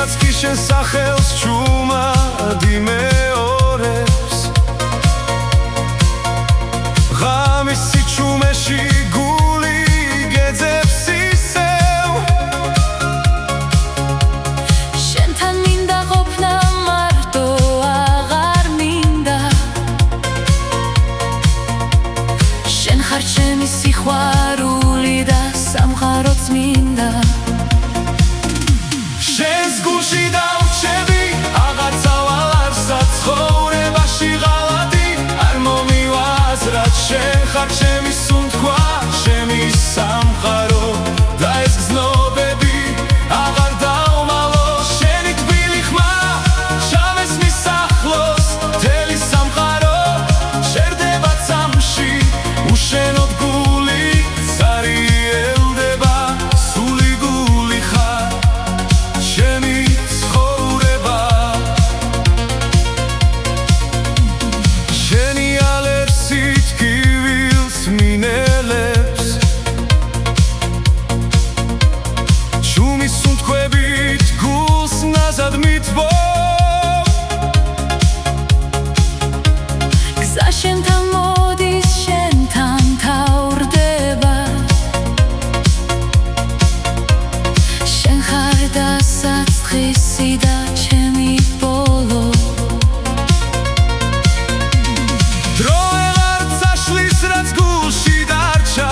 ვიღაც კი შენ სახელს ჩუმად იმეორებს ღამის სიჩუმეში გული გეძებს ისევ შენთან მინდა ყოფნა მარტო აღარ მინდა შენ ხარ ჩემი სიყვარული და სამყაროც მინდა შენს გულში დავჩები აღარ წავალ არსა ცხოვრებაში ღალატი არ მომივაზრად შენ ხარ ჩემი სუნთქვა ჩემი სამყარო და ეს გზნობები აღარ დავმალო შენი თბილი ხმა ჩამესმის ახლოს მთელი სამყარო შერდება წამში უშენოდ გული წარიელდება სული გული ხარ ჩემი ცხოვრება შენი ალერსით კივილს მინელებს ჩუმის სუნთქვებით გულს ნაზად მითბო გზა შენთან მოდის შენთან თავრდება შენ ხარ დასაწყისი და ჩემი ბოლო დრო ეღარ წაშლის რაც გულში დარჩა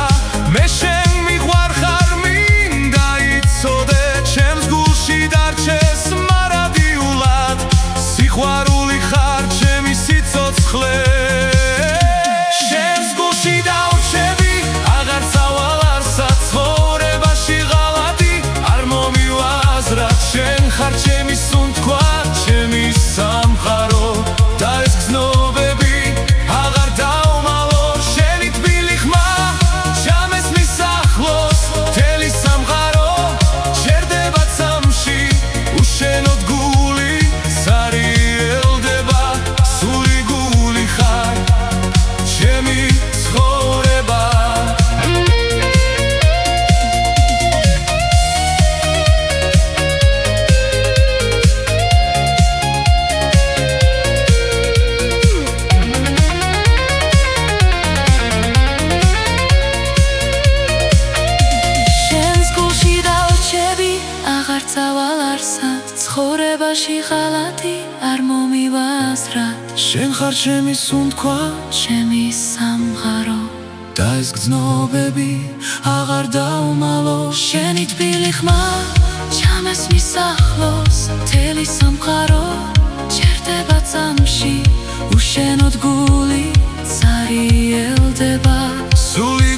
მე შენ მიყვარხარ მინდა იცოდე ჩემს გულში დარჩეს მარადიულად სიყვარული ხარ ჩემი სიცოცხლე შენს გულში დავჩები აღარ წავალ არსა ცხოვრებაში ღალატი არ მომივაზრად შენ ხარ ჩემი სუნთქვა ჩემი სამყარო და ეს გზნობები აღარ დავმალო შენი თბილი ხმა ჩამესმის ახლოს მთელი სამყარო შერდება წამში უშენოდ გული წარიელდება სული გული ხარ ჩემი ცხოვრება შენს გულში დავჩები აღარ წავალ არსად ცხოვრებაში ღალატი არ მომივაზრად შენ ხარ ჩემი სუნთქვა ჩემი სამყარო და ეს გზნობები აღარ დავმალო შენი თბილი ხმა ჩამესმის ახლოს მთელი სამყარო ჩერდება წამში უშენოდ გული წარიელდება სული